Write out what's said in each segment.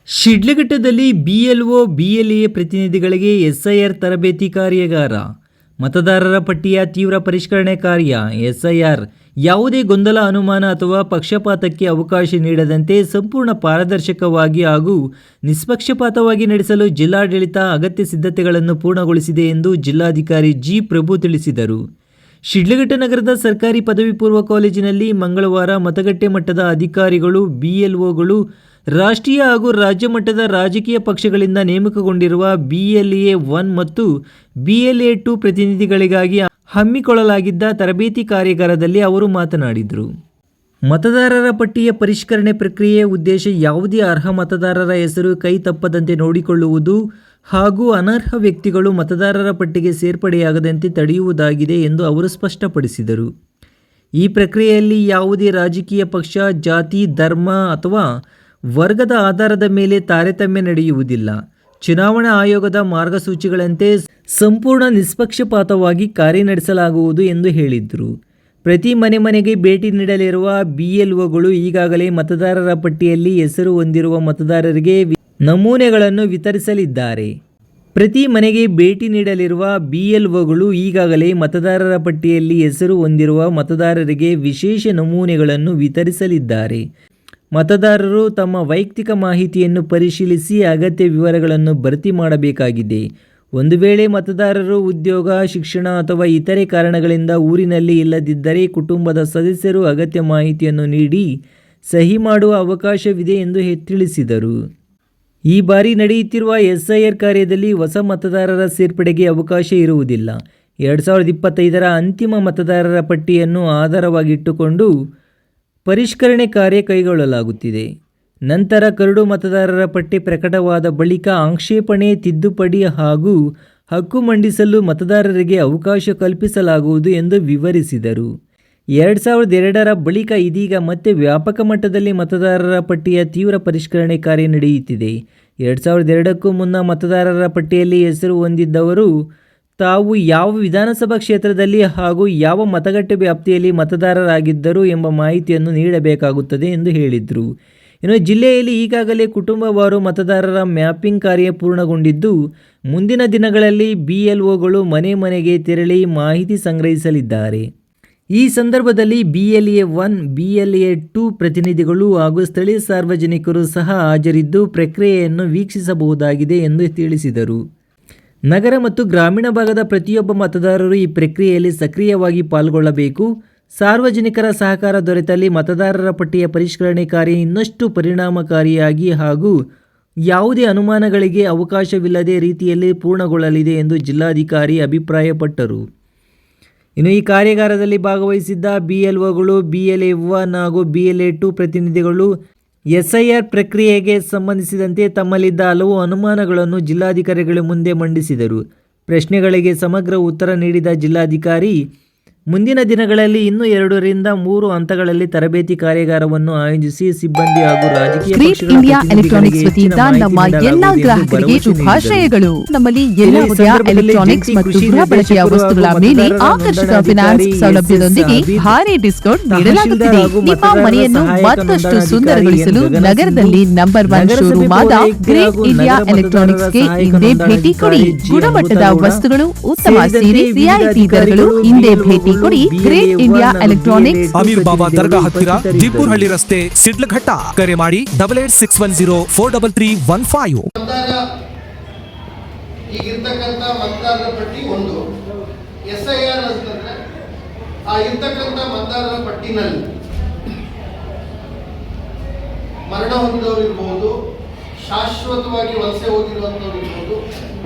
ಶಿಡ್ಲಘಟ್ಟದಲ್ಲಿ BLO BLA ಪ್ರತಿನಿಧಿಗಳಿಗೆ SIR ತರಬೇತಿ ಕಾರ್ಯಾಗಾರ. ಮತದಾರರ ಪಟ್ಟಿಯ ತೀವ್ರ ಪರಿಷ್ಕರಣೆ ಕಾರ್ಯ. ಎಸ್ಐಆರ್ ಯಾವುದೇ ಗೊಂದಲ, ಅನುಮಾನ ಅಥವಾ ಪಕ್ಷಪಾತಕ್ಕೆ ಅವಕಾಶ ನೀಡದಂತೆ ಸಂಪೂರ್ಣ ಪಾರದರ್ಶಕವಾಗಿ ಹಾಗೂ ನಿಷ್ಪಕ್ಷಪಾತವಾಗಿ ನಡೆಸಲು ಜಿಲ್ಲಾಡಳಿತ ಅಗತ್ಯ ಸಿದ್ಧತೆಗಳನ್ನು ಪೂರ್ಣಗೊಳಿಸಿದೆ ಎಂದು ಜಿಲ್ಲಾಧಿಕಾರಿ ಜಿ. ಪ್ರಭು ತಿಳಿಸಿದರು. ಶಿಡ್ಲಘಟ್ಟ ನಗರದ ಸರ್ಕಾರಿ ಪದವಿ ಪೂರ್ವ ಕಾಲೇಜಿನಲ್ಲಿ ಮಂಗಳವಾರ ಮತಗಟ್ಟೆ ಮಟ್ಟದ ಅಧಿಕಾರಿಗಳು, ಬಿಎಲ್ಒಗಳು, ರಾಷ್ಟ್ರೀಯ ಹಾಗೂ ರಾಜ್ಯ ಮಟ್ಟದ ರಾಜಕೀಯ ಪಕ್ಷಗಳಿಂದ ನೇಮಕಗೊಂಡಿರುವ ಬಿಎಲ್ಎ 1 ಮತ್ತು ಬಿಎಲ್ಎ 2 ಪ್ರತಿನಿಧಿಗಳಿಗಾಗಿ ಹಮ್ಮಿಕೊಳ್ಳಲಾಗಿದ್ದ ತರಬೇತಿ ಕಾರ್ಯಾಗಾರದಲ್ಲಿ ಅವರು ಮಾತನಾಡಿದರು. ಮತದಾರರ ಪಟ್ಟಿಯ ಪರಿಷ್ಕರಣೆ ಪ್ರಕ್ರಿಯೆಯ ಉದ್ದೇಶ ಯಾವುದೇ ಅರ್ಹ ಮತದಾರರ ಹೆಸರು ಕೈ ತಪ್ಪದಂತೆ ನೋಡಿಕೊಳ್ಳುವುದು ಹಾಗೂ ಅನರ್ಹ ವ್ಯಕ್ತಿಗಳು ಮತದಾರರ ಪಟ್ಟಿಗೆ ಸೇರ್ಪಡೆಯಾಗದಂತೆ ತಡೆಯುವುದಾಗಿದೆ ಎಂದು ಅವರು ಸ್ಪಷ್ಟಪಡಿಸಿದರು. ಈ ಪ್ರಕ್ರಿಯೆಯಲ್ಲಿ ಯಾವುದೇ ರಾಜಕೀಯ ಪಕ್ಷ, ಜಾತಿ, ಧರ್ಮ ಅಥವಾ ವರ್ಗದ ಆಧಾರದ ಮೇಲೆ ತಾರತಮ್ಯ ನಡೆಯುವುದಿಲ್ಲ. ಚುನಾವಣಾ ಆಯೋಗದ ಮಾರ್ಗಸೂಚಿಗಳಂತೆ ಸಂಪೂರ್ಣ ನಿಷ್ಪಕ್ಷಪಾತವಾಗಿ ಕಾರ್ಯನಡೆಸಲಾಗುವುದು ಎಂದು ಹೇಳಿದರು. ಪ್ರತಿ ಮನೆಗೆ ಭೇಟಿ ನೀಡಲಿರುವ ಬಿಎಲ್ಒಗಳು ಈಗಾಗಲೇ ಮತದಾರರ ಪಟ್ಟಿಯಲ್ಲಿ ಹೆಸರು ಹೊಂದಿರುವ ಮತದಾರರಿಗೆ ನಮೂನೆಗಳನ್ನು ವಿತರಿಸಲಿದ್ದಾರೆ. ಪ್ರತಿ ಮನೆಗೆ ಭೇಟಿ ನೀಡಲಿರುವ ಬಿಎಲ್ಒಗಳು ಈಗಾಗಲೇ ಮತದಾರರ ಪಟ್ಟಿಯಲ್ಲಿ ಹೆಸರು ಹೊಂದಿರುವ ಮತದಾರರಿಗೆ ವಿಶೇಷ ನಮೂನೆಗಳನ್ನು ವಿತರಿಸಲಿದ್ದಾರೆ. ಮತದಾರರು ತಮ್ಮ ವೈಯಕ್ತಿಕ ಮಾಹಿತಿಯನ್ನು ಪರಿಶೀಲಿಸಿ ಅಗತ್ಯ ವಿವರಗಳನ್ನು ಭರ್ತಿ ಮಾಡಬೇಕಾಗಿದೆ. ಒಂದು ವೇಳೆ ಮತದಾರರು ಉದ್ಯೋಗ, ಶಿಕ್ಷಣ ಅಥವಾ ಇತರೆ ಕಾರಣಗಳಿಂದ ಊರಿನಲ್ಲಿ ಇಲ್ಲದಿದ್ದರೆ ಕುಟುಂಬದ ಸದಸ್ಯರು ಅಗತ್ಯ ಮಾಹಿತಿಯನ್ನು ನೀಡಿ ಸಹಿ ಮಾಡುವ ಅವಕಾಶವಿದೆ ಎಂದು ತಿಳಿಸಿದರು. ಈ ಬಾರಿ ನಡೆಯುತ್ತಿರುವ ಎಸ್ಐಆರ್ ಕಾರ್ಯದಲ್ಲಿ ಹೊಸ ಮತದಾರರ ಸೇರ್ಪಡೆಗೆ ಅವಕಾಶ ಇರುವುದಿಲ್ಲ. 2025ರ ಅಂತಿಮ ಮತದಾರರ ಪಟ್ಟಿಯನ್ನು ಆಧಾರವಾಗಿಟ್ಟುಕೊಂಡು ಪರಿಷ್ಕರಣೆ ಕಾರ್ಯ ಕೈಗೊಳ್ಳಲಾಗುತ್ತಿದೆ. ನಂತರ ಕರಡು ಮತದಾರರ ಪಟ್ಟಿ ಪ್ರಕಟವಾದ ಬಳಿಕ ಆಕ್ಷೇಪಣೆ, ತಿದ್ದುಪಡಿ ಹಾಗೂ ಹಕ್ಕು ಮಂಡಿಸಲು ಮತದಾರರಿಗೆ ಅವಕಾಶ ಕಲ್ಪಿಸಲಾಗುವುದು ಎಂದು ವಿವರಿಸಿದರು. 2002ರ ಬಳಿಕ ಇದೀಗ ಮತ್ತೆ ವ್ಯಾಪಕ ಮಟ್ಟದಲ್ಲಿ ಮತದಾರರ ಪಟ್ಟಿಯ ತೀವ್ರ ಪರಿಷ್ಕರಣೆ ಕಾರ್ಯ ನಡೆಯುತ್ತಿದೆ. 2002ಕ್ಕೂ ಮುನ್ನ ಮತದಾರರ ಪಟ್ಟಿಯಲ್ಲಿ ಹೆಸರು ಹೊಂದಿದ್ದವರು ತಾವು ಯಾವ ವಿಧಾನಸಭಾ ಕ್ಷೇತ್ರದಲ್ಲಿ ಹಾಗೂ ಯಾವ ಮತಗಟ್ಟೆ ವ್ಯಾಪ್ತಿಯಲ್ಲಿ ಮತದಾರರಾಗಿದ್ದರು ಎಂಬ ಮಾಹಿತಿಯನ್ನು ನೀಡಬೇಕಾಗುತ್ತದೆ ಎಂದು ಹೇಳಿದರು. ಇನ್ನು ಜಿಲ್ಲೆಯಲ್ಲಿ ಈಗಾಗಲೇ ಕುಟುಂಬವಾರು ಮತದಾರರ ಮ್ಯಾಪಿಂಗ್ ಕಾರ್ಯ ಪೂರ್ಣಗೊಂಡಿದ್ದು, ಮುಂದಿನ ದಿನಗಳಲ್ಲಿ ಬಿಎಲ್ಒಗಳು ಮನೆಗೆ ತೆರಳಿ ಮಾಹಿತಿ ಸಂಗ್ರಹಿಸಲಿದ್ದಾರೆ. ಈ ಸಂದರ್ಭದಲ್ಲಿ ಬಿಎಲ್ಎ 1, ಬಿಎಲ್ಎ 2 ಪ್ರತಿನಿಧಿಗಳು ಹಾಗೂ ಸ್ಥಳೀಯ ಸಾರ್ವಜನಿಕರು ಸಹ ಹಾಜರಿದ್ದು ಪ್ರಕ್ರಿಯೆಯನ್ನು ವೀಕ್ಷಿಸಬಹುದಾಗಿದೆ ಎಂದು ತಿಳಿಸಿದರು. ನಗರ ಮತ್ತು ಗ್ರಾಮೀಣ ಭಾಗದ ಪ್ರತಿಯೊಬ್ಬ ಮತದಾರರು ಈ ಪ್ರಕ್ರಿಯೆಯಲ್ಲಿ ಸಕ್ರಿಯವಾಗಿ ಪಾಲ್ಗೊಳ್ಳಬೇಕು. ಸಾರ್ವಜನಿಕರ ಸಹಕಾರ ದೊರೆತಲ್ಲಿ ಮತದಾರರ ಪಟ್ಟಿಯ ಪರಿಷ್ಕರಣೆ ಕಾರ್ಯ ಇನ್ನಷ್ಟು ಪರಿಣಾಮಕಾರಿಯಾಗಿ ಹಾಗೂ ಯಾವುದೇ ಅನುಮಾನಗಳಿಗೆ ಅವಕಾಶವಿಲ್ಲದೆ ರೀತಿಯಲ್ಲಿ ಪೂರ್ಣಗೊಳ್ಳಲಿದೆ ಎಂದು ಜಿಲ್ಲಾಧಿಕಾರಿ ಅಭಿಪ್ರಾಯಪಟ್ಟರು. ಇನ್ನು ಈ ಕಾರ್ಯಾಗಾರದಲ್ಲಿ ಭಾಗವಹಿಸಿದ್ದ ಬಿಎಲ್ಒಗಳು, ಬಿಎಲ್ಎ 1 ಹಾಗೂ ಬಿಎಲ್ಎ 2 ಪ್ರತಿನಿಧಿಗಳು ಎಸ್ಐಆರ್ ಪ್ರಕ್ರಿಯೆಗೆ ಸಂಬಂಧಿಸಿದಂತೆ ತಮ್ಮಲ್ಲಿದ್ದ ಹಲವು ಅನುಮಾನಗಳನ್ನು ಜಿಲ್ಲಾಧಿಕಾರಿಗಳ ಮುಂದೆ ಮಂಡಿಸಿದರು. ಪ್ರಶ್ನೆಗಳಿಗೆ ಸಮಗ್ರ ಉತ್ತರ ನೀಡಿದ ಜಿಲ್ಲಾಧಿಕಾರಿ, ಮುಂದಿನ ದಿನಗಳಲ್ಲಿ ಇನ್ನೂ 2 ರಿಂದ 3 ಹಂತಗಳಲ್ಲಿ ತರಬೇತಿ ಕಾರ್ಯಾಗಾರವನ್ನು ಆಯೋಜಿಸಿ ಸಿಬ್ಬಂದಿ ಹಾಗೂ ರಾಜಕೀಯ ಪಕ್ಷಗಳ ಇಂಡಿಯಾ ಎಲೆಕ್ಟ್ರಾನಿಕ್ಸ್ ವತಿಯಿಂದ ನಮ್ಮ ಎಲ್ಲಾ ಗ್ರಾಹಕರಿಗೆ ಶುಭಾಶಯಗಳು. ನಮ್ಮಲ್ಲಿ ಎಲ್ಲಾ ಬಗೆಯ ಎಲೆಕ್ಟ್ರಾನಿಕ್ಸ್ ಮತ್ತು ಗೃಹ ಬಳಕೆಯ ವಸ್ತುಗಳ ಮೇಲೆ ಆಕರ್ಷಕ ಫೈನಾನ್ಸ್ ಸೌಲಭ್ಯದೊಂದಿಗೆ ಭಾರಿ ಡಿಸ್ಕೌಂಟ್ ನೀಡಲಾಗುತ್ತಿದೆ. ನಿಮ್ಮ ಮನೆಯನ್ನು ಮತ್ತಷ್ಟು ಸುಂದರಗೊಳಿಸಲು ನಗರದಲ್ಲಿ ನಂಬರ್ 1 ಶೋರೂಮ್ ಆದ ಗ್ರೇಟ್ ಇಂಡಿಯಾ ಎಲೆಕ್ಟ್ರಾನಿಕ್ಸ್ಗೆ ಇಂದೇ ಭೇಟಿ ಕೊಡಿ. ಗುಣಮಟ್ಟದ ವಸ್ತುಗಳು, ಉತ್ತಮ ಸೀರೆ, ರಿಯಾಯಿತಿ ದರಗಳು. ಇಂದೇ ಭೇಟಿ ಕೊಡಿ. ಗ್ರೇಟ್ ಇಂಡಿಯಾ ಎಲೆಕ್ಟ್ರಾನಿಕ್ಸ್, ಅಮೀರ್ ಬಾಬಾ ದರ್ಗಾ ಹತ್ತಿರ, ದೀಪುರಹಳ್ಳಿ ರಸ್ತೆ, ಶಿಡ್ಲಘಟ್ಟ. ಕರೆ ಮಾಡಿ 8861043315. ಈಗಿರ್ತಕ್ಕಂಥ ಮತದಾರರ ಪಟ್ಟಿ ಒಂದು ಎಸ್ಐಆರ್ ಅಂತಂದ್ರೆ ಆ ಇರ್ತಕ್ಕಂಥ ಮತದಾರರ ಪಟ್ಟಿನಲ್ಲಿ ಮರಣ ಹೊಂದಿದವರು ಇರ್ಬೋದು, ಶಾಶ್ವತವಾಗಿ ವಲಸೆ ಹೋಗಿರುವಂತವ್ರು ಇರ್ಬೋದು,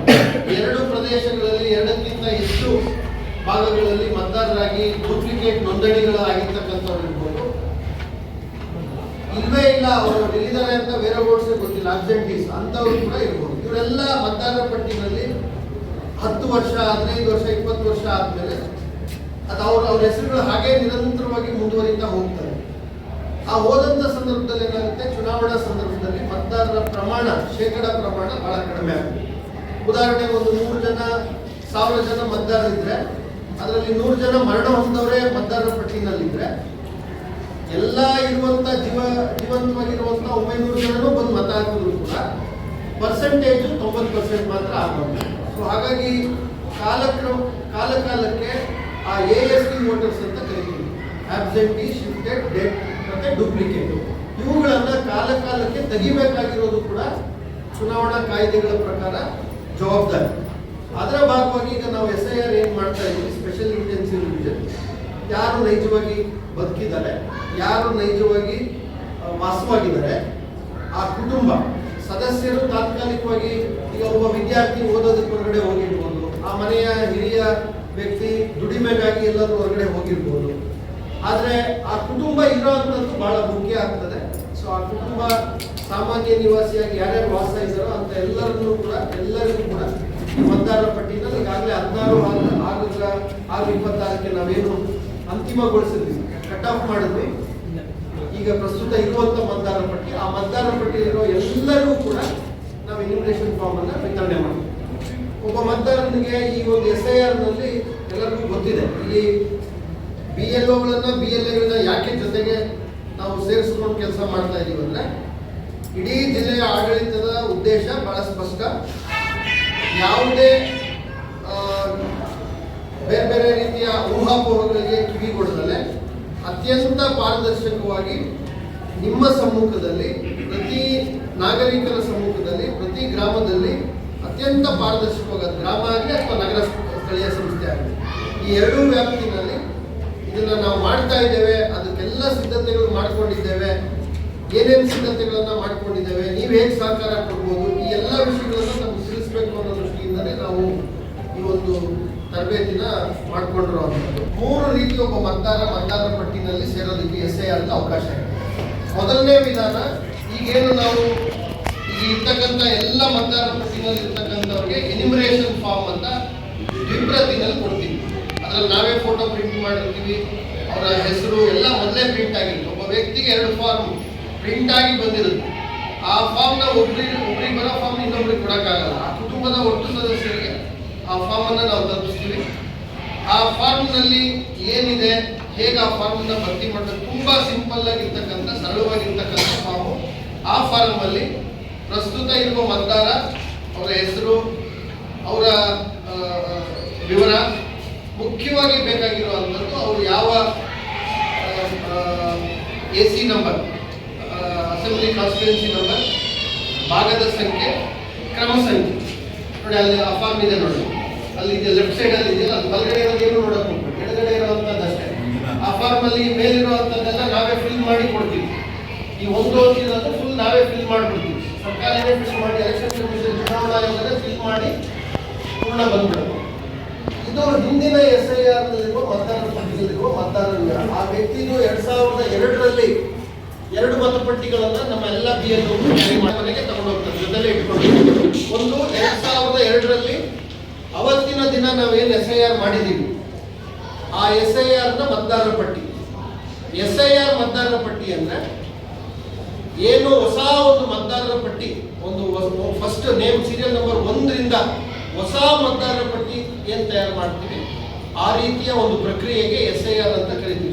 2 ಪ್ರದೇಶಗಳಲ್ಲಿ 2ಕ್ಕಿಂತ ಹೆಚ್ಚು ಭಾಗಗಳಲ್ಲಿ ಮತದಾರರಾಗಿ ಡೂಪ್ಲಿಕೇಟ್ ನೋಂದಣಿಗಳಾಗಿರ್ತಕ್ಕಂಥವ್ರು ಇರ್ಬೋದು, ಇಲ್ವೇ ಇಲ್ಲ ಅವರು ಎಲ್ಲಿದ್ದಾರೆ ಅಂತ ಬೇರೆ ಓಟ್ಸೇ ಗೊತ್ತಿಲ್ಲ, ಅಬ್ಸೆಂಟೀಸ್ ಅಂತವ್ರು ಕೂಡ ಇರ್ಬೋದು. ಇವರೆಲ್ಲ ಮತದಾರರ ಪಟ್ಟಿನಲ್ಲಿ 10 ವರ್ಷ, 15 ವರ್ಷ, 20 ವರ್ಷ ಆದ್ಮೇಲೆ ಅದು ಅವ್ರ ಹೆಸರುಗಳು ಹಾಗೆ ನಿರಂತರವಾಗಿ ಮುಂದುವರಿತಾ ಹೋಗ್ತಾರೆ. ಆ ಹೋದಂತ ಸಂದರ್ಭದಲ್ಲಿ ಏನಾಗುತ್ತೆ, ಚುನಾವಣಾ ಸಂದರ್ಭದಲ್ಲಿ ಮತದಾರರ ಪ್ರಮಾಣ, ಶೇಕಡ ಪ್ರಮಾಣ ಬಹಳ ಕಡಿಮೆ ಆಗುತ್ತೆ. ಉದಾಹರಣೆಗೆ ಒಂದು 100 ಜನ 1000 ಜನ ಮತದಾರರಿದ್ರೆ ಅದರಲ್ಲಿ 100 ಜನ ಮರಣ ಹೊಂದವರೇ ಮತದಾರರ ಪಟ್ಟಿನಲ್ಲಿದ್ರೆ ಎಲ್ಲ ಇರುವಂತ ಜೀವಂತವಾಗಿರುವಂತ 900 ಜನರು ಬಂದು ಮತ ಹಾಕಿದ್ರು ಕೂಡ ಕೂಡ ಪರ್ಸೆಂಟೇಜು 90% ಮಾತ್ರ ಆಗೋದು. ಸೊ ಹಾಗಾಗಿ ಕಾಲಕ್ಕೆ ಆ ASD ವೋಟರ್ಸ್ ಅಂತ ಕರಿತೀವಿ, ಆಬ್ಸೆಂಟಿ, ಶಿಫ್ಟೆಡ್, ಡೆಡ್ ಮತ್ತೆ ಡೂಪ್ಲಿಕೇಟ್, ಇವುಗಳನ್ನ ಕಾಲಕ್ಕೆ ತೆಗಿಬೇಕಾಗಿರೋದು ಕೂಡ ಚುನಾವಣಾ ಕಾಯ್ದೆಗಳ ಪ್ರಕಾರ ಜವಾಬ್ದಾರಿ. ಅದರ ಭಾಗವಾಗಿ ಈಗ ನಾವು SIR ಏನ್ ಮಾಡ್ತಾ ಇದ್ದೀವಿ, ಸ್ಪೆಷಲ್ ಇಂಟೆನ್ಸಿವ್ ರಿವಿಷನ್, ಯಾರು ನೈಜವಾಗಿ ಬದುಕಿದ್ದಾರೆ, ಯಾರು ನೈಜವಾಗಿ ವಾಸವಾಗಿದ್ದಾರೆ, ಆ ಕುಟುಂಬ ಸದಸ್ಯರು ತಾತ್ಕಾಲಿಕವಾಗಿ ಈಗ ಒಬ್ಬ ವಿದ್ಯಾರ್ಥಿ ಓದೋದಕ್ಕೆ ಹೊರಗಡೆ ಹೋಗಿರ್ಬೋದು, ಆ ಮನೆಯ ಹಿರಿಯ ವ್ಯಕ್ತಿ ದುಡಿಮೆಗಾಗಿ ಎಲ್ಲರೂ ಹೊರಗಡೆ ಹೋಗಿರ್ಬೋದು, ಆದರೆ ಆ ಕುಟುಂಬ ಇರೋವಂಥದ್ದು ಬಹಳ ಮುಖ್ಯ ಆಗ್ತದೆ. ಸೊ ಆ ಕುಟುಂಬ ಸಾಮಾನ್ಯ ನಿವಾಸಿಯಾಗಿ ಯಾರ್ಯಾರು ವಾಸ ಇದ್ದಾರೋ ಅಂತ ಎಲ್ಲರಿಗೂ ಕೂಡ ಈ ಮತದಾರರ ಪಟ್ಟಿನಲ್ಲಿ ಈಗಾಗಲೇ 16/6/26ಕ್ಕೆ ನಾವೇನು ಅಂತಿಮಗೊಳಿಸಿದ್ವಿ, ಕಟ್ ಆಫ್ ಮಾಡಿದ್ವಿ. ಈಗ ಪ್ರಸ್ತುತ ಇರುವಂತ ಮತದಾರರ ಪಟ್ಟಿ, ಆ ಮತದಾರರ ಪಟ್ಟಿ ಇರೋ ಎಲ್ಲರಿಗೂ ಕೂಡ ನಾವು ಎನ್ಯುಮರೇಷನ್ ಫಾರ್ಮ್ ಅನ್ನ ವಿತರಣೆ ಮಾಡ್ತೀವಿ. ಒಬ್ಬ ಮತದಾರನಿಗೆ ಈ ಒಂದು SIR ನಲ್ಲಿ ಎಲ್ಲರಿಗೂ ಗೊತ್ತಿದೆ, ಇಲ್ಲಿ BLOಗಳನ್ನ BLAಗಳನ್ನ ಯಾಕೆ ಜೊತೆಗೆ ನಾವು ಸೇರಿಸ್ಕೊಂಡು ಕೆಲಸ ಮಾಡ್ತಾ ಇದೀವಿ ಅಂದ್ರೆ, ಇಡೀ ಜಿಲ್ಲೆಯ ಆಡಳಿತದ ಉದ್ದೇಶ ಬಹಳ ಸ್ಪಷ್ಟ. ಯಾವುದೇ ಬೇರೆ ಬೇರೆ ರೀತಿಯ ಊಹಾಪೋಹಗಳಿಗೆ ಕಿವಿಗೊಡದಲೆ ಅತ್ಯಂತ ಪಾರದರ್ಶಕವಾಗಿ ನಿಮ್ಮ ಸಮ್ಮುಖದಲ್ಲಿ, ಪ್ರತಿ ನಾಗರಿಕರ ಸಮ್ಮುಖದಲ್ಲಿ, ಪ್ರತಿ ಗ್ರಾಮದಲ್ಲಿ ಅತ್ಯಂತ ಪಾರದರ್ಶಕವಾಗಿ, ಗ್ರಾಮ ಆಗಲಿ ಅಥವಾ ನಗರ ಸ್ಥಳೀಯ ಸಂಸ್ಥೆ ಆಗಲಿ, ಈ ಎರಡೂ ವ್ಯಾಪ್ತಿನಲ್ಲಿ ಇದನ್ನ ನಾವು ಮಾಡ್ತಾ ಇದ್ದೇವೆ. ಅದಕ್ಕೆಲ್ಲ ಸಿದ್ಧತೆಗಳು ಮಾಡ್ಕೊಂಡಿದ್ದೇವೆ. ಏನೇನು ಸಿದ್ಧತೆಗಳನ್ನ ಮಾಡ್ಕೊಂಡಿದ್ದೇವೆ, ನೀವು ಹೇಗೆ ಸಹಕಾರ ಕೊಡ್ಬೋದು, ಈ ಎಲ್ಲ ವಿಷಯಗಳನ್ನು ನಮ್ಗೆ ತಿಳಿಸ್ಬೇಕು ಅನ್ನೋ ದೃಷ್ಟಿಯಿಂದಲೇ ನಾವು ಈ ಒಂದು ತರಬೇತಿನ ಮಾಡ್ಕೊಂಡಿರುವಂಥದ್ದು. 3 ರೀತಿ ಒಬ್ಬ ಮತದಾರರ ಪಟ್ಟಿನಲ್ಲಿ ಸೇರೋದಕ್ಕೆ SIR ಅವಕಾಶ ಇದೆ. ಮೊದಲನೇ ವಿಧಾನ, ಈಗೇನು ನಾವು ಈಗ ಇರ್ತಕ್ಕಂಥ ಎಲ್ಲ ಮತದಾರರ ಪಟ್ಟಿನಲ್ಲಿ ಇರ್ತಕ್ಕಂಥವ್ರಿಗೆ ಎನ್ಯುಮರೇಷನ್ ಫಾರ್ಮ್ ಅಂತ ದ್ವಿಪ್ರತಿನಲ್ಲಿ ಕೊಡ್ತೀವಿ. ಅದ್ರಲ್ಲಿ ನಾವೇ ಫೋಟೋ ಪ್ರಿಂಟ್ ಮಾಡಿರ್ತೀವಿ, ಅವರ ಹೆಸರು ಎಲ್ಲ ಮೊದಲೇ ಪ್ರಿಂಟ್ ಆಗಿರುತ್ತೆ. ಒಬ್ಬ ವ್ಯಕ್ತಿಗೆ 2 ಫಾರ್ಮ್ ಪ್ರಿಂಟ್ ಆಗಿ ಬಂದಿರುತ್ತೆ. ಆ ಫಾರ್ಮ್ನ ಒಬ್ರಿಗೆ ಬರೋ ಫಾರ್ಮ್ ಇನ್ನೊಬ್ರಿಗೆ ಕೊಡೋಕ್ಕಾಗಲ್ಲ. ಆ ಕುಟುಂಬದ ಒಟ್ಟು ಸದಸ್ಯರಿಗೆ ಆ ಫಾರ್ಮ್ ಅನ್ನ ನಾವು ತಲುಪಿಸ್ತೀವಿ. ಆ ಫಾರ್ಮ್ ನಲ್ಲಿ ಏನಿದೆ, ಹೇಗೆ ಆ ಫಾರ್ಮ್ ಅನ್ನ ಭರ್ತಿ ಮಾಡೋದು, ತುಂಬಾ ಸಿಂಪಲ್ ಆಗಿರ್ತಕ್ಕಂಥ, ಸರಳವಾಗಿರ್ತಕ್ಕಂಥ ಫಾರ್ಮ್. ಆ ಫಾರ್ಮ್ ಅಲ್ಲಿ ಪ್ರಸ್ತುತ ಇರುವ ಮತದಾರ, ಅವರ ಹೆಸರು, ಅವರ ವಿವರ, ಮುಖ್ಯವಾಗಿ ಬೇಕಾಗಿರುವಂಥದ್ದು ಅವರು ಯಾವ AC number, assembly constituency number, ಭಾಗದ ಸಂಖ್ಯೆ, ಕ್ರಮ ಸಂಖ್ಯೆ. ನೋಡಿ ಅಲ್ಲಿ ಆ ಫಾರ್ಮ್ ಇದೆ, ನೋಡಿ ಅಲ್ಲಿ ಲೆಫ್ಟ್ ಸೈಡ್ ಅಲ್ಲಿ ಇದೆಯಲ್ಲ, ಅದು ಬಲಗಡೆ ಇರೋದೇನು ನೋಡಕ್ ಹೋಗ್ಬೇಕು, ಎಡಗಡೆ ಇರುವಂತದ್ದಷ್ಟೇ. ಆ ಫಾರ್ಮ್ ಅಲ್ಲಿ ಮೇಲಿರುವಂತದ್ದೆಲ್ಲ ನಾವೇ ಫಿಲ್ ಮಾಡಿ ಕೊಡ್ತೀವಿ. ಈ ಒಂದು ಓದಿರೋದು ಫುಲ್ ನಾವೇ ಫಿಲ್ ಮಾಡಿಬಿಡ್ತೀವಿ. ಸರ್ಕಾರನೇ ಫಿಲ್ ಮಾಡಿ, ಎಲೆಕ್ಷನ್ ಕಮಿಷನ್, ಚುನಾವಣಾ ಆಯೋಗನೇ ಫಿಲ್ ಮಾಡಿ ಪೂರ್ಣ ಬಂದ್ಬಿಡೋದು. ಇದು ಹಿಂದಿನ SIR ನಲ್ಲಿರುವ ಮತದಾರರ ಪಟ್ಟಿಯಲ್ಲಿರುವ ಮತದಾರರ, ಆ ವ್ಯಕ್ತಿಗೂ 2002ರಲ್ಲಿ 2 ಮತಪಟ್ಟಿಗಳನ್ನ ನಮ್ಮ ಎಲ್ಲ BLO ಮನೆಗೆ ತಗೊಂಡು ಹೋಗ್ತಾರೆ, ಜೊತೆಲೆ ಇಟ್ಕೊಂಡು. ಒಂದು 2002ರಲ್ಲಿ ಅವತ್ತಿನ ದಿನ ನಾವೇನು SIR ಮಾಡಿದೀವಿ, ಆ SIR ನ ಮತದಾರರ ಪಟ್ಟಿ. SIR ಮತದಾರರ ಪಟ್ಟಿ ಅಂದ್ರೆ ಏನು ಹೊಸ ಒಂದು ಮತದಾರರ ಪಟ್ಟಿ, ಒಂದು ಫಸ್ಟ್ ನೇಮ್ ಸೀರಿಯಲ್ ನಂಬರ್ 1ರಿಂದ ಹೊಸ ಮತದಾರರ ಪಟ್ಟಿ ಏನ್ ತಯಾರು ಮಾಡ್ತೀವಿ, ಆ ರೀತಿಯ ಒಂದು ಪ್ರಕ್ರಿಯೆಗೆ SIR ಅಂತ ಕರಿತೀವಿ.